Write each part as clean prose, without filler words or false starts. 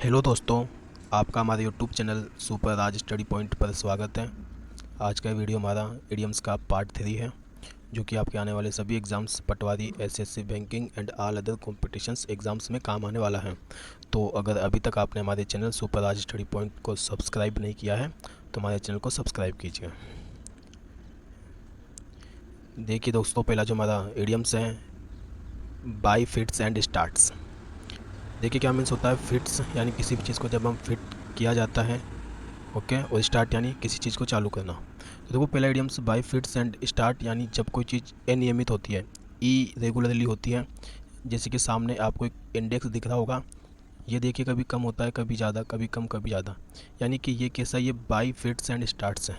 Hello दोस्तों, आपका हमारे यूट्यूब चैनल सुपर राज स्टडी पॉइंट पर स्वागत है। आज का वीडियो हमारा इडियम्स का पार्ट 3 है, जो कि आपके आने वाले सभी exams, Patwari, SSC, banking and all other competitions exams में काम आने वाला है। तो अगर अभी तक आपने हमारे चैनल सुपर राज स्टडी पॉइंट को सब्सक्राइब नहीं किया है तो हमारे चैनल को सब्सक्राइब कीजिए। देखिए दोस्तों, पहला जो हमारा इडियम्स है, बाय फिट्स एंड स्टार्ट्स। देखिए क्या मीन्स होता है फिट्स, यानी किसी भी चीज़ को जब हम फिट किया जाता है, ओके, और स्टार्ट यानी किसी चीज़ को चालू करना। तो देखो पहला idioms bye fits and start, यानी जब कोई चीज़ अनियमित होती है, इरेगुलरली होती है। जैसे कि सामने आपको एक इंडेक्स दिख रहा होगा, ये देखिए कभी कम होता है, कभी ज़्यादा, कभी कम, कभी ज़्यादा। यानी कि ये कैसा, ये बाय फिट्स एंड स्टार्ट्स है,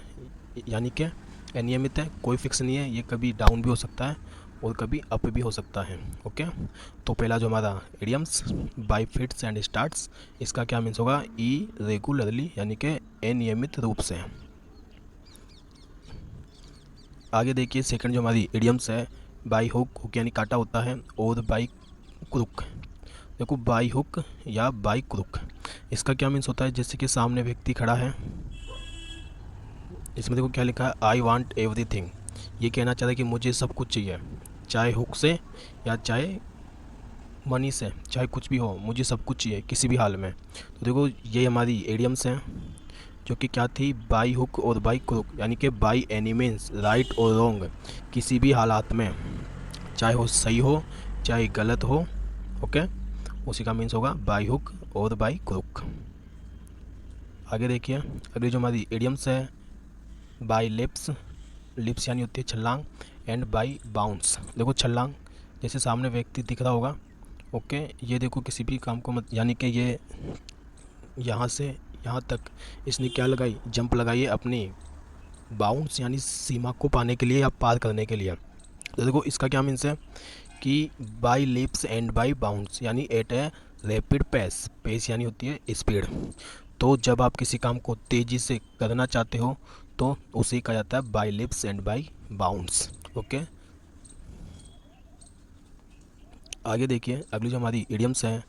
यानी कि अनियमित है, कोई फिक्स नहीं है, ये कभी डाउन भी हो सकता है और कभी अप भी हो सकता है। ओके, तो पहला जो हमारा idioms bye fits and starts, इसका क्या मीन्स होगा, इरेगुलरली, यानी कि अनियमित रूप से। आगे देखिए सेकंड जो हमारी इडियम्स है, बाई हुक, हुक यानी काटा होता है, और बाई क्रुक। देखो बाई हुक या बाई क्रुक, इसका क्या मीन्स होता है, जैसे कि सामने व्यक्ति खड़ा है, इसमें देखो क्या लिखा है, आई वांट एवरीथिंग। ये कहना चाह रहा है कि मुझे सब कुछ चाहिए, चाहे हुक से या चाहे मनी से, चाहे कुछ भी हो, मुझे सब कुछ चाहिए किसी भी हाल में। तो देखो ये हमारी एडियम्स हैं, जो कि क्या थी, बाई हुक और बाई क्रुक, यानी कि बाई एनी मीन्स, राइट और रॉन्ग, किसी भी हालात में, चाहे वो सही हो चाहे गलत हो। ओके, उसी का मीन्स होगा बाई हुक और बाई क्रुक। आगे देखिए अगली जो हमारी एडियम्स है, बाई लिप्स, लिप्स यानी होती है छलांग, एंड बाई बाउंस। देखो छलांग, जैसे सामने व्यक्ति दिख रहा होगा, ओके, ये देखो किसी भी काम को मत, यानी कि ये यहाँ से यहाँ तक इसने क्या लगाई, जंप लगाई है अपनी बाउंस यानी सीमा को पाने के लिए या पार करने के लिए। तो देखो इसका क्या मीन्स है कि by leaps and by bounds, यानी at a rapid pace, pace यानी होती है स्पीड। तो जब आप किसी काम को तेज़ी से करना चाहते हो तो उसे कहा जाता है by leaps and by bounds. Okay, आगे देखिए अगली जो हमारी इडियम्स है,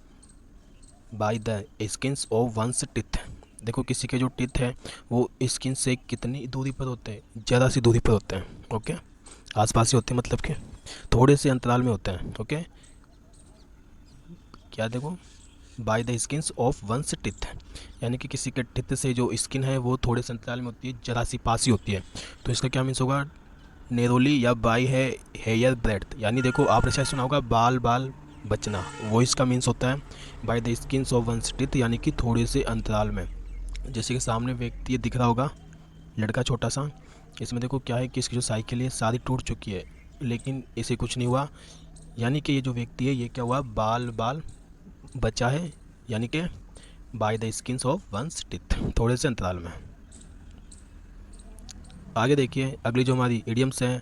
by the skins of one's teeth. देखो किसी के जो टिथ है वो स्किन से कितनी दूरी पर होते हैं, ज़्यादा सी दूरी पर होते हैं। ओके, आसपास ही होते हैं, मतलब कि थोड़े से अंतराल में होते हैं। ओके, क्या देखो, by the skins of one's teeth, यानी कि किसी के टिथ से जो स्किन है वो थोड़े से अंतराल में होती है, ज़रा सी पास ही होती है। तो इसका क्या मीन्स होगा, नेरोली या बाई है हेयर ब्रेथ, यानी देखो आपने शायद सुना होगा बाल बाल बचना, वो इसका मीन्स होता है by the skins of one's teeth, यानी कि थोड़े से अंतराल में। जैसे कि सामने व्यक्ति ये दिख रहा होगा, लड़का छोटा सा, इसमें देखो क्या है कि इसकी जो साइकिल है सारी टूट चुकी है, लेकिन इसे कुछ नहीं हुआ, यानी कि ये जो व्यक्ति है ये क्या हुआ, बाल बाल बचा है, यानी कि by the skins of one's teeth, थोड़े से अंतराल में। आगे देखिए अगली जो हमारी इडियम्स हैं,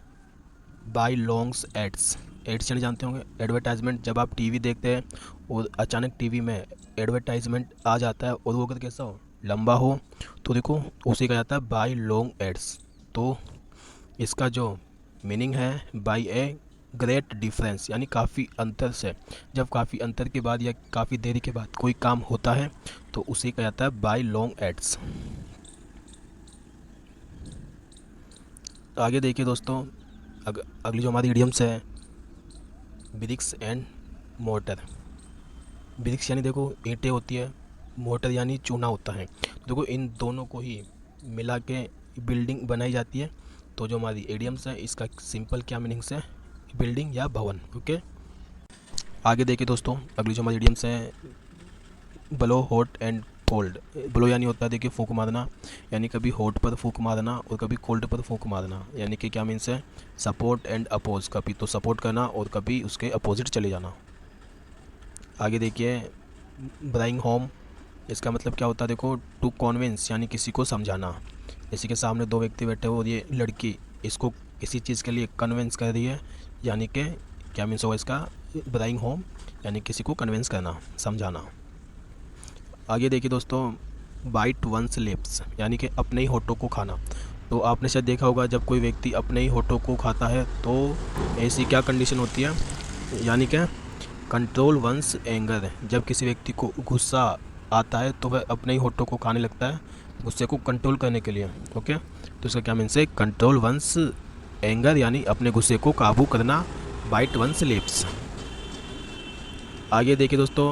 बाय लॉन्ग्स एड्स। एड्स यानी जानते होंगे एडवर्टाइजमेंट, जब आप टीवी देखते हैं और अचानक टीवी में एडवर्टाइजमेंट आ जाता है और वो अगर कैसा हो, लंबा हो, तो देखो उसे कहा जाता है बाय लॉन्ग एड्स। तो इसका जो मीनिंग है, बाय ए ग्रेट डिफरेंस, यानी काफ़ी अंतर से, जब काफ़ी अंतर के बाद या काफ़ी देरी के बाद कोई काम होता है तो उसे कहा जाता है बाय लॉन्ग एड्स। आगे देखिए दोस्तों, अगली जो हमारी इडियम्स है, ब्रिक्स एंड मोटर। ब्रिक्स यानी देखो ईंटें होती है, मोटर यानी चूना होता है। देखो इन दोनों को ही मिला के बिल्डिंग बनाई जाती है। तो जो हमारी इडियम्स है इसका सिंपल क्या मीनिंग्स है, बिल्डिंग या भवन। ओके, आगे देखिए दोस्तों अगली जो हमारी इडियम्स है, blow hot and cold. Blow यानी होता है देखिए फूंक मारना, यानी कभी हॉट पर फूंक मारना और कभी कोल्ड पर फूंक मारना, यानी कि क्या मीन्स है, सपोर्ट एंड अपोज, कभी तो सपोर्ट करना और कभी उसके अपोजिट चले जाना। आगे देखिए ब्राइंग होम, इसका मतलब क्या होता है, देखो टू कॉन्विंस, यानी किसी को समझाना। जैसे कि सामने दो व्यक्ति बैठे हो और ये लड़की इसको किसी चीज़ के लिए कन्विंस कर रही है, यानी कि क्या मीन्स होगा इसका, ब्राइंग होम, यानी किसी को कन्विंस करना, समझाना। आगे देखिए दोस्तों, बाइट वंस लिप्स, यानी कि अपने ही होठों को खाना। तो आपने शायद देखा होगा जब कोई व्यक्ति अपने ही होठों को खाता है तो ऐसी क्या कंडीशन होती है, यानी कि कंट्रोल वंस एंगर, जब किसी व्यक्ति को गुस्सा आता है तो वह अपने ही होठों को खाने लगता है गुस्से को कंट्रोल करने के लिए। ओके, तो इसका क्या मीन्स है? कंट्रोल वंस एंगर, यानी अपने गुस्से को काबू करना। Bite one's lips. आगे देखिए दोस्तों,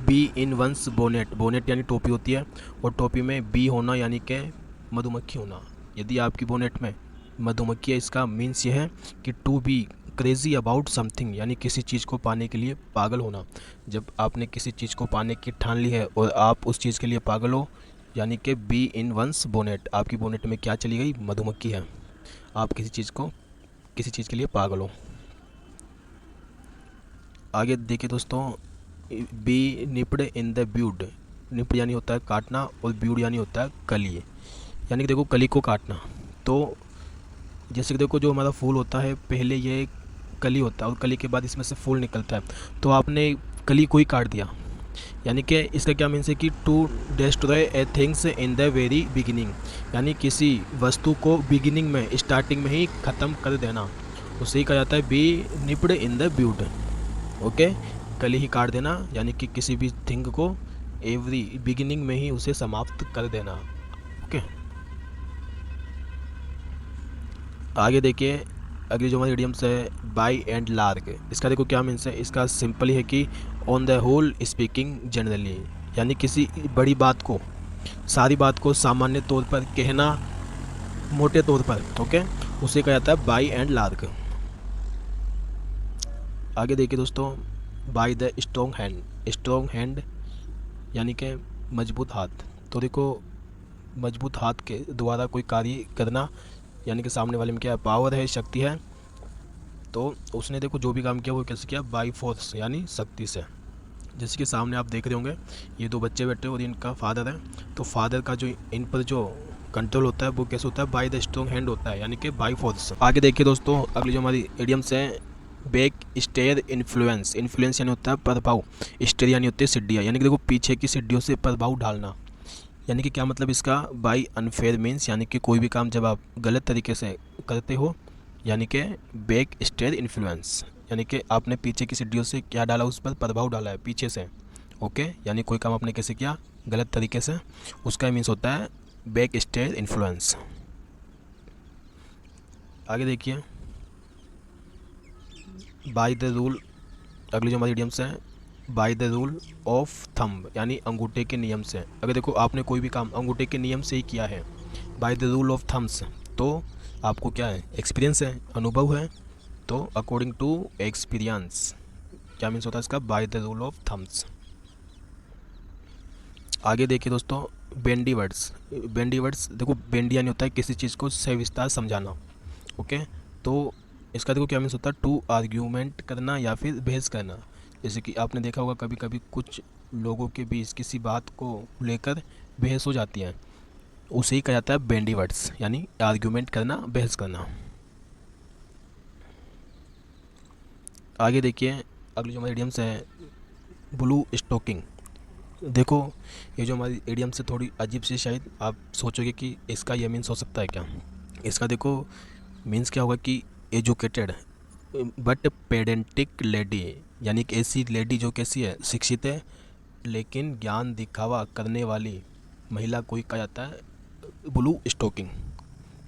bee in one's bonnet. Bonnet यानी टोपी होती है, और टोपी में बी होना यानी कि मधुमक्खी होना। यदि आपकी बोनेट में मधुमक्खी है, इसका मीन्स ये है कि to be crazy about something, यानी किसी चीज़ को पाने के लिए पागल होना। जब आपने किसी चीज़ को पाने की ठान ली है और आप उस चीज़ के लिए पागल हो, यानी कि बी इन वंस बोनेट। आपकी बोनेट में क्या चली गई? मधुमक्खी है। आप किसी चीज़ के लिए पागल हो। आगे देखिए दोस्तों, बी निपड इन द ब्यूड। निपड यानी होता है काटना, और ब्यूड यानी होता है कली, यानी कि देखो कली को काटना। तो जैसे कि देखो, जो हमारा फूल होता है पहले ये कली होता है, और कली के बाद इसमें से फूल निकलता है। तो आपने कली को ही काट दिया, यानी कि इसका क्या मीन्स है कि to destroy a things in the very beginning, यानी किसी वस्तु को बिगिनिंग में, स्टार्टिंग में ही ख़त्म कर देना। उसे ही कहा जाता है बी निपड इन द ब्यूड। ओके, कली ही काट देना, यानी कि किसी भी थिंग को एवरी बिगिनिंग में ही उसे समाप्त कर देना। ओके, आगे देखिए, अगली जो हमारी इडियम्स है बाई एंड लार्ग। इसका देखो क्या मीन्स है? इसका सिंपल ही है कि on the whole speaking generally, यानी किसी बड़ी बात को, सारी बात को सामान्य तौर पर कहना, मोटे तौर पर। ओके, उसे कहा जाता है बाई एंड लार्ग। आगे देखिए दोस्तों, by the strong hand. Strong hand यानी कि मजबूत हाथ। तो देखो, मजबूत हाथ के द्वारा कोई कार्य करना, यानी कि सामने वाले में क्या पावर है, शक्ति है। तो उसने देखो जो भी काम किया वो कैसे किया? बाई फोर्स, यानी शक्ति से। जैसे कि सामने आप देख रहे होंगे, ये दो बच्चे बैठे और इनका फादर है। तो फादर का जो इन पर जो कंट्रोल होता है वो कैसे होता है? बाय द स्ट्रॉन्ग हैंड होता है, यानी कि बाई फोर्स। आगे देखिए दोस्तों, अगली जो हमारी इडियम्स हैं, बैक स्टेयर इन्फ्लुएंस। इन्फ्लुएंस यानी होता है प्रभाव, स्टेयर यानी होती है सीढ़ियाँ, यानी कि देखो पीछे की सीढ़ियों से प्रभाव डालना। यानी कि क्या मतलब इसका? बाई अनफेयर मीन्स, यानी कि कोई भी काम जब आप गलत तरीके से करते हो, यानी कि बैक स्टेयर इन्फ्लुएंस, यानी कि आपने पीछे की सीढ़ियों से क्या डाला? उस पर प्रभाव डाला है पीछे से। ओके, यानी कोई काम आपने कैसे किया? गलत तरीके से, उसका मीन्स होता है बैक स्टेयर इन्फ्लुएंस। आगे देखिए, बाय द रूल। अगली जो हमारी इडियम्स हैं, bye the rule of thumb, यानी अंगूठे के नियम से। अगर देखो आपने कोई भी काम अंगूठे के नियम से ही किया है, by the rule of thumbs, तो आपको क्या है? एक्सपीरियंस है, अनुभव है। तो अकॉर्डिंग टू एक्सपीरियंस क्या मीन्स होता है इसका? By the rule of thumbs. आगे देखिए दोस्तों, बेंडी वर्ड्स। बेंडी वर्ड्स देखो, बेंडी यानी होता है किसी चीज़ को सविस्तार समझाना। ओके, तो इसका देखो क्या मीन्स होता है? टू आर्ग्यूमेंट करना या फिर बहस करना। जैसे कि आपने देखा होगा कभी कभी कुछ लोगों के बीच किसी बात को लेकर बहस हो जाती है, उसे ही कहा जाता है बेंडी वर्ड्स, यानी आर्ग्यूमेंट करना, बहस करना। आगे देखिए, अगली जो हमारी इडियम्स है, ब्लू स्टोकिंग। देखो, ये जो हमारी इडियम से थोड़ी अजीब सी, शायद आप सोचोगे कि इसका ये मीन्स हो सकता है क्या? इसका देखो मीन्स क्या होगा कि एजुकेटेड बट पेडेंटिक लेडी, यानी कि ऐसी लेडी जो कैसी है? शिक्षित है लेकिन ज्ञान दिखावा करने वाली महिला को ही कहा जाता है ब्लू स्टोकिंग।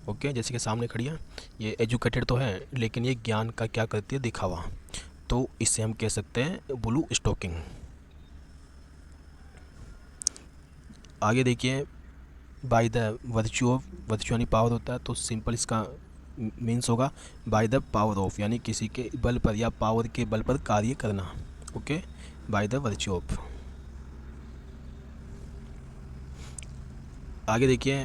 ओके, जैसे कि सामने खड़ी है, ये एजुकेटेड तो है लेकिन ये ज्ञान का क्या करती है? दिखावा। तो इससे हम कह सकते हैं ब्लू स्टोकिंग। आगे देखिए, by the virtue of. Virtue यानी पावर होता है, तो सिंपल इसका मीन्स होगा बाय द पावर ऑफ, यानी किसी के बल पर या पावर के बल पर कार्य करना। Okay, by the virtue of. आगे देखिए,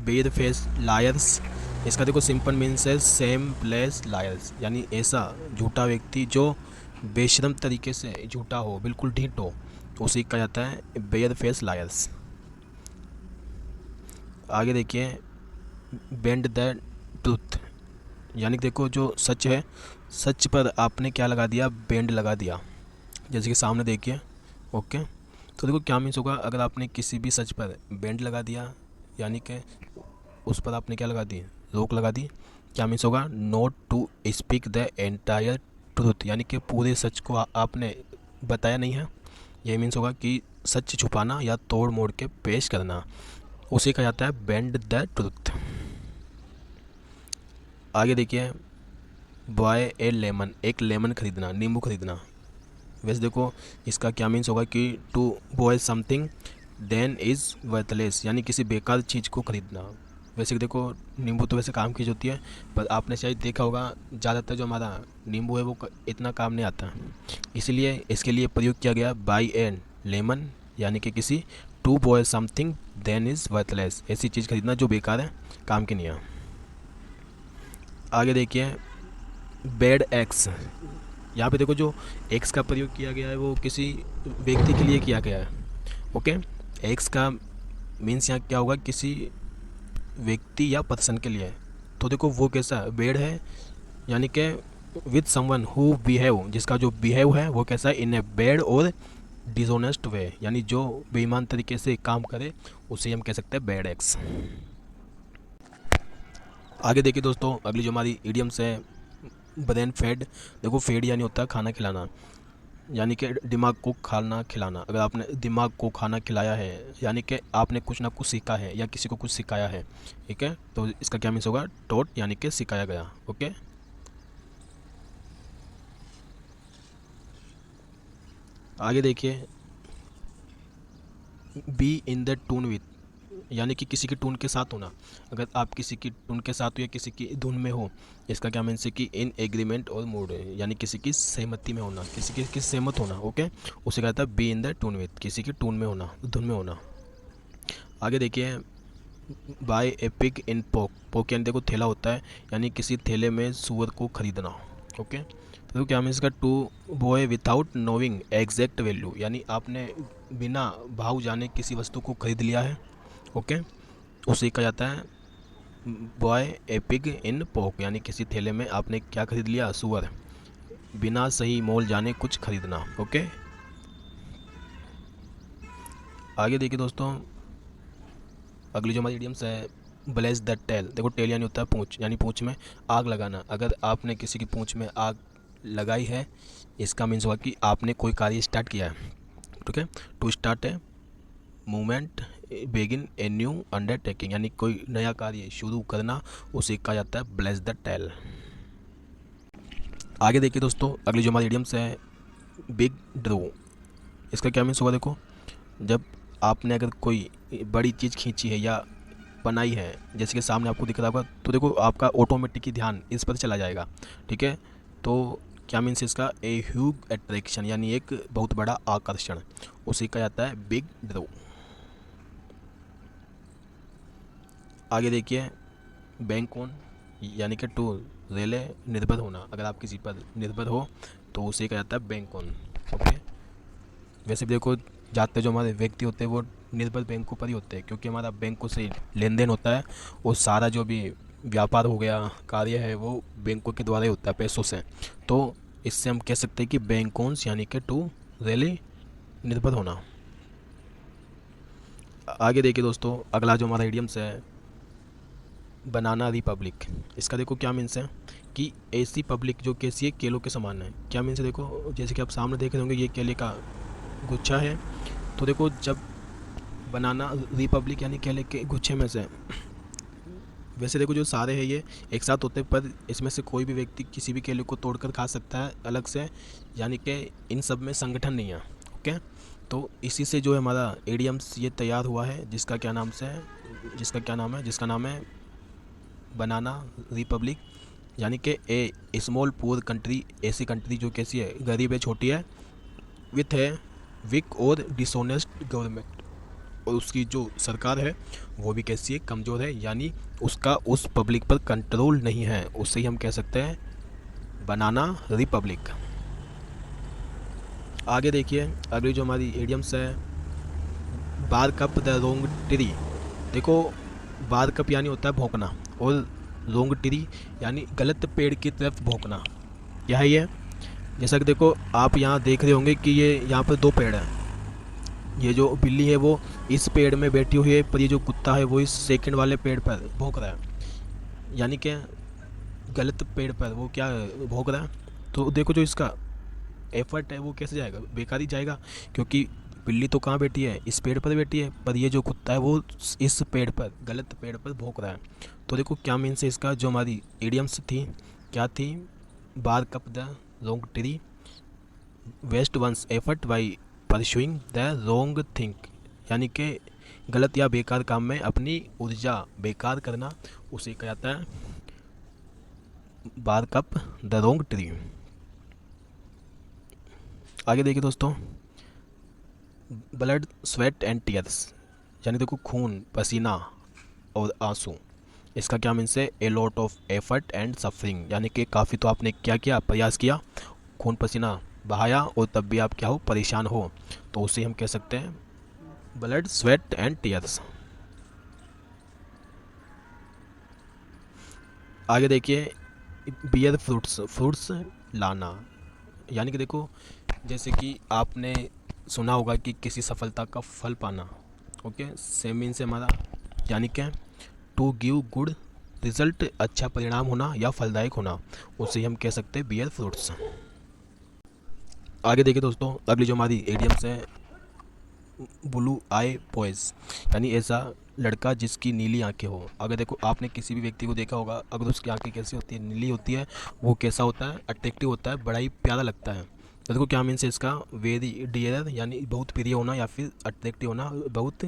बेद फेस लायर्स। इसका देखो सिंपल मीन्स है सेम प्लेस लायर्स, यानी ऐसा झूठा व्यक्ति जो बेशरम तरीके से झूठा हो, बिल्कुल ढीठ हो, तो उसे कहा जाता है बेयर फेस लायर्स। आगे देखिए, बेंड द ट्रूथ, यानी कि देखो जो सच है, सच पर आपने क्या लगा दिया? बेंड लगा दिया। जैसे कि सामने देखिए। ओके, तो देखो क्या मीन्स होगा? अगर आपने किसी भी सच पर बेंड लगा दिया, यानी कि उस पर आपने क्या लगा दी? रोक लगा दी। क्या मीन्स होगा? Not to speak the entire truth, यानी कि पूरे सच को आपने बताया नहीं है। यही मीन्स होगा कि सच छुपाना या तोड़ मोड़ के पेश करना, उसे कहा जाता है बेंड द ट्रुथ। आगे देखिए, बाय ए लेमन, एक लेमन खरीदना, नींबू खरीदना। वैसे देखो इसका क्या मीन्स होगा कि to buy something then is worthless, यानी किसी बेकार चीज़ को खरीदना। वैसे देखो नींबू तो वैसे काम की चीज़ होती है, पर आपने शायद देखा होगा ज़्यादातर जो हमारा नींबू है वो इतना काम नहीं आता, इसलिए इसके लिए प्रयोग किया गया बाई एन लेमन, यानी कि किसी to buy something then is worthless, ऐसी चीज़ खरीदना जो बेकार है, काम की नहीं है। आगे देखिए, बैड एक्स। यहाँ पे देखो जो एक्स का प्रयोग किया गया है वो किसी व्यक्ति के लिए किया गया है। ओके, एक्स का मीन्स यहाँ क्या होगा, किसी व्यक्ति या पर्सन के लिए। तो देखो वो कैसा बैड है, यानी कि विद समवन हु बिहेव, जिसका जो बिहेव है वो कैसा, इन ए बैड और डिसऑनेस्ट वे, यानी जो बेईमान तरीके से काम करे उसे हम कह सकते हैं बैड एक्स। आगे देखिए दोस्तों, अगली जो हमारी इडियम्स है, ब्रेन फेड। देखो फेड यानी होता है खाना खिलाना, यानी कि दिमाग को खाना खिलाना। अगर आपने दिमाग को खाना खिलाया है, यानी कि आपने कुछ ना कुछ सीखा है या किसी को कुछ सिखाया है, ठीक है, तो इसका क्या मीन्स होगा, टॉट, यानी कि सिखाया गया। ओके, आगे देखिए, be in the tune with, यानी कि किसी की टून के साथ होना। अगर आप किसी की टून के साथ हो या किसी की धुन में हो, इसका क्या मीन्स है कि इन एग्रीमेंट और मूड, यानी किसी की सहमति में होना, किसी की सहमत होना। ओके, उसे कहता है be in the tune with, किसी की टून में होना, धुन में होना। आगे देखिए, बाय ए पिग इन पोक। पोक यानी देखो थैला होता है, यानी किसी थैले में सुअर को खरीदना। ओके, तो क्या मीन्स का, to buy without knowing exact value, यानी आपने बिना भाव जाने किसी वस्तु को खरीद लिया है। ओके, उसे कहा जाता है बॉय ए पिग इन पोक, यानी किसी थैले में आपने क्या खरीद लिया, सुअर, बिना सही मोल जाने कुछ खरीदना। ओके, आगे देखिए दोस्तों, अगली जो हमारी इडियम्स है, ब्लेज द टेल। देखो टेल यानी होता है पूंछ, यानी पूंछ में आग लगाना। अगर आपने किसी की पूंछ में आग लगाई है, इसका मीन्स हुआ कि आपने कोई कार्य स्टार्ट किया है। ठीक है, टू स्टार्ट है movement, begin a new undertaking, यानी कोई नया कार्य शुरू करना, उसे कहा जाता है ब्लेज द टेल। आगे देखिए दोस्तों, अगली जो हमारी इडियम्स है, बिग ड्रो। इसका क्या मीन्स होगा, देखो जब आपने अगर कोई बड़ी चीज़ खींची है या बनाई है, जैसे कि सामने आपको दिख रहा होगा, तो देखो आपका ऑटोमेटिक ही ध्यान इस पर चला जाएगा। ठीक है, तो क्या मीन्स इसका, ए ह्यूज अट्रैक्शन, यानी एक बहुत बड़ा आकर्षण, उसे कहा जाता है बिग ड्रो। आगे देखिए, बैंक ऑन, यानी कि टू रेले, निर्भर होना। अगर आप किसी पर निर्भर हो तो उसे कहा जाता है बैंक ऑन। ओके, वैसे भी देखो ज़्यादातर जो हमारे व्यक्ति होते हैं वो निर्भर बैंकों पर ही होते हैं, क्योंकि हमारा बैंकों से लेन देन होता है और सारा जो भी व्यापार हो गया, कार्य है, वो बैंकों के द्वारा ही होता है, पैसों से। तो इससे हम कह सकते हैं कि बैंकोन्स, यानी कि टू रियली निर्भर होना। आगे देखिए दोस्तों, अगला जो हमारा इडियम्स है, बनाना रिपब्लिक। इसका देखो क्या मीन्स है कि ऐसी पब्लिक जो कैसी है, केलों के समान है। क्या मीन्स है, देखो जैसे कि आप सामने देख रहे होंगे, ये केले का गुच्छा है। तो देखो जब बनाना रिपब्लिक, यानी केले के गुच्छे में से, वैसे देखो जो सारे हैं ये एक साथ होते हैं, पर इसमें से कोई भी व्यक्ति किसी भी केले को तोड़कर खा सकता है अलग से, यानी कि इन सब में संगठन नहीं है। ओके, तो इसी से जो है हमारा एडियम्स ये तैयार हुआ है, जिसका क्या नाम से है, जिसका नाम है बनाना रिपब्लिक, यानी कि ए स्मॉल पुअर कंट्री, ऐसी कंट्री जो कैसी है, गरीब है, छोटी है, विथ है वीक और डिसऑनेस्ट गवर्नमेंट, और उसकी जो सरकार है वो भी कैसी है, कमज़ोर है, यानी उसका उस पब्लिक पर कंट्रोल नहीं है, उससे ही हम कह सकते हैं बनाना रिपब्लिक। आगे देखिए, अगली जो हमारी एडियम्स है, बार कप द रोंग ट्री। देखो बार कप यानी होता है भौंकना, और रोंग ट्री यानी गलत पेड़ की तरफ भौंकना। क्या है ये, जैसा कि देखो आप यहाँ देख रहे होंगे कि ये यहाँ पर दो पेड़ हैं, ये जो बिल्ली है वो इस पेड़ में बैठी हुई है, पर ये जो कुत्ता है वो इस सेकंड वाले पेड़ पर भौंक रहा है, यानी कि गलत पेड़ पर वो क्या भौंक रहा है। तो देखो जो इसका एफर्ट है वो कैसे जाएगा, बेकार ही जाएगा, क्योंकि बिल्ली तो कहाँ बैठी है, इस पेड़ पर बैठी है, पर ये जो कुत्ता है वो इस पेड़ पर, गलत पेड़ पर भौंक रहा है। तो देखो क्या मीन्स है इसका, जो हमारी इडियम्स थी क्या थी, bark up the wrong tree, waste one's effort by pursuing the wrong thing, यानी कि गलत या बेकार काम में अपनी ऊर्जा बेकार करना, उसे कहा जाता है bark up the wrong tree. आगे देखिए दोस्तों, ब्लड स्वेट एंड टीयर्स, यानी देखो खून पसीना और आंसू, इसका क्या मीन्स है, a lot of effort and suffering, यानी कि काफ़ी तो आपने क्या किया, प्रयास किया, खून पसीना बहाया और तब भी आप क्या हो, परेशान हो, तो उसे हम कह सकते हैं ब्लड स्वेट एंड टीयर्स। आगे देखिए, बियर फ्रूट्स, फ्रूट्स लाना, यानी कि देखो जैसे कि आपने सुना होगा कि किसी सफलता का फल पाना, ओके, सेम मीन से हमारा, यानी क्या, टू गिव गुड रिजल्ट, अच्छा परिणाम होना या फलदायक होना, उसे हम कह सकते हैं बियर फ्रूट्स। आगे देखिए दोस्तों, अगली जो हमारी एडियम्स है, ब्लू आई बॉयज़, यानी ऐसा लड़का जिसकी नीली आंखें हो। अगर देखो आपने किसी भी व्यक्ति को देखा होगा, अगर उसकी आंखें कैसी होती है, नीली होती है, वो कैसा होता है, अट्रैक्टिव होता है, बड़ा ही प्यारा लगता है। तो देखो क्या मीन्स है इसका, वेरी डियर, यानी बहुत प्रिय होना या फिर अट्रैक्टिव होना, बहुत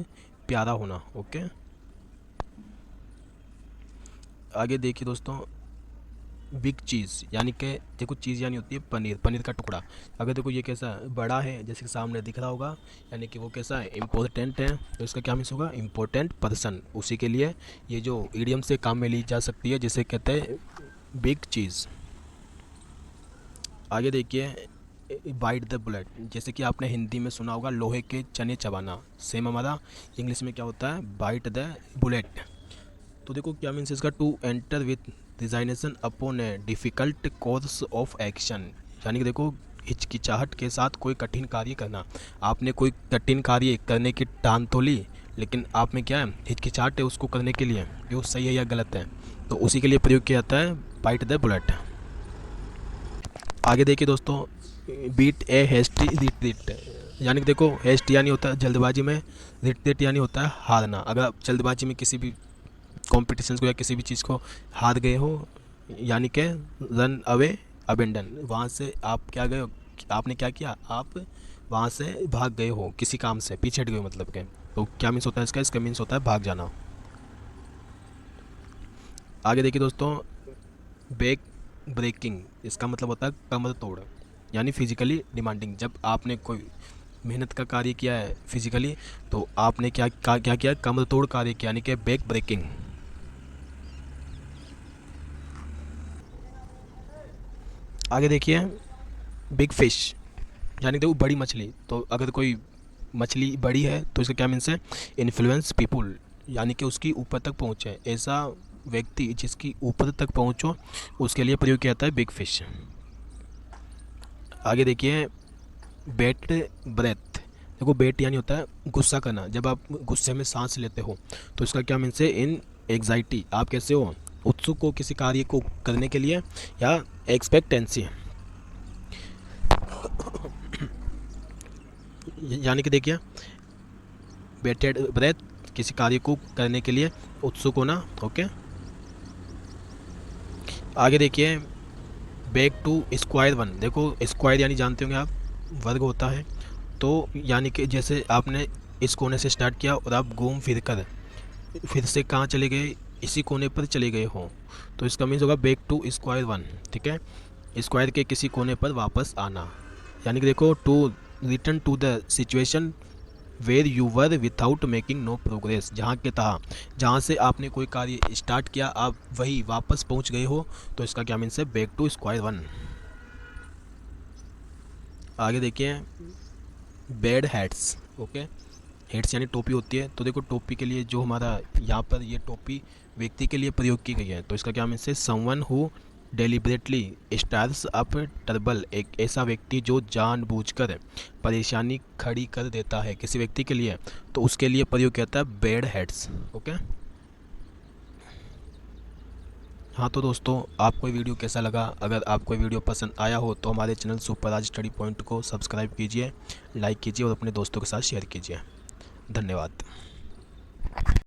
प्यारा होना, ओके। आगे देखिए दोस्तों, बिग चीज़, यानी कि देखो चीज़ यानी होती है पनीर, पनीर का टुकड़ा। अगर देखो ये कैसा है, बड़ा है, जैसे कि सामने दिख रहा होगा, यानी कि वो कैसा है, इम्पोर्टेंट है, तो इसका क्या मीन्स होगा, इम्पोर्टेंट पर्सन। उसी के लिए ये जो इडियम से काम में ली जा सकती है, जिसे कहते हैं बिग चीज़। आगे देखिए, बाइट द बुलेट, जैसे कि आपने हिंदी में सुना होगा लोहे के चने चबाना, सेम हमारा इंग्लिश में क्या होता है, बाइट द बुलेट। तो देखो क्या मीन्स इसका, to enter with resignation upon a difficult course of action, यानी कि देखो हिचकिचाहट के साथ कोई कठिन कार्य करना। आपने कोई कठिन कार्य करने की ठान तो ली, लेकिन आप में क्या है, हिचकिचाहट है उसको करने के लिए, वो सही है या गलत है, तो उसी के लिए प्रयोग किया जाता है बाइट द बुलेट। आगे देखिए दोस्तों, बीट ए हेस्टी रिट्रीट, यानी कि देखो हेस्ट यानी होता है जल्दबाजी में, रिट्रीट यानी होता है हारना। अगर आप जल्दबाजी में किसी भी कॉम्पिटिशन्स को या किसी भी चीज़ को हार गए हो, यानी कि रन अवे अबेंडन, वहाँ से आप क्या गए हो, आपने क्या किया, आप वहाँ से भाग गए हो, किसी काम से पीछे हट गए हो, मतलब के, तो क्या मीन्स होता है इसका, इसका मीन्स होता है भाग जाना। आगे देखिए दोस्तों, बैक ब्रेकिंग, इसका मतलब होता है कमर तोड़, यानी फिजिकली डिमांडिंग। जब आपने कोई मेहनत का कार्य किया है फिजिकली, तो आपने क्या किया, कमर तोड़ कार्य किया, यानी कि बैक ब्रेकिंग। आगे देखिए, बिग फिश, यानी देखो बड़ी मछली, तो अगर कोई मछली बड़ी है तो इसका क्या मीन्स है, इन्फ्लुएंस पीपुल, यानी कि उसकी ऊपर तक पहुँचे, ऐसा व्यक्ति जिसकी ऊपर तक पहुँचो, उसके लिए प्रयोग किया जाता है बिग फिश। आगे देखिए, बेट ब्रेथ, देखो बेट यानी होता है गुस्सा करना, जब आप गुस्से में सांस लेते हो, तो इसका क्या मीन्स है, इन एग्जाइटी, आप कैसे हो, उत्सुक हो किसी कार्य को करने के लिए, या एक्सपेक्टेंसी, यानी कि देखिए बेटेड ब्रेथ, किसी कार्य को करने के लिए उत्सुक होना, ओके। आगे देखिए, बैक टू स्क्वायर वन, देखो स्क्वायर यानी जानते होंगे आप, वर्ग होता है, तो यानी कि जैसे आपने इस कोने से स्टार्ट किया और आप घूम फिर कर फिर से कहाँ चले गए, इसी कोने पर चले गए हो, तो इसका मीन्स होगा बैक टू स्क्वायर वन, ठीक है, स्क्वायर के किसी कोने पर वापस आना, यानी कि देखो to return to the situation where you were without making no progress, जहाँ के तहाँ, जहाँ से आपने कोई कार्य स्टार्ट किया आप वही वापस पहुँच गए हो, तो इसका क्या मीन्स है, बैक टू स्क्वायर वन। आगे देखिए, बैड हैट्स, ओके, हेड्स यानी टोपी होती है, तो देखो टोपी के लिए जो हमारा यहाँ पर ये टोपी व्यक्ति के लिए प्रयोग की गई है, तो इसका क्या मीन्स है, someone who deliberately stars up trouble, एक ऐसा व्यक्ति जो जानबूझकर परेशानी खड़ी कर देता है किसी व्यक्ति के लिए, तो उसके लिए प्रयोग किया जाता है बैड हेड्स, ओके। हाँ तो दोस्तों, आपको ये वीडियो कैसा लगा? अगर आपको ये वीडियो पसंद आया हो तो हमारे चैनल सुपरराज स्टडी पॉइंट को सब्सक्राइब कीजिए, लाइक कीजिए और अपने दोस्तों के साथ शेयर कीजिए। धन्यवाद।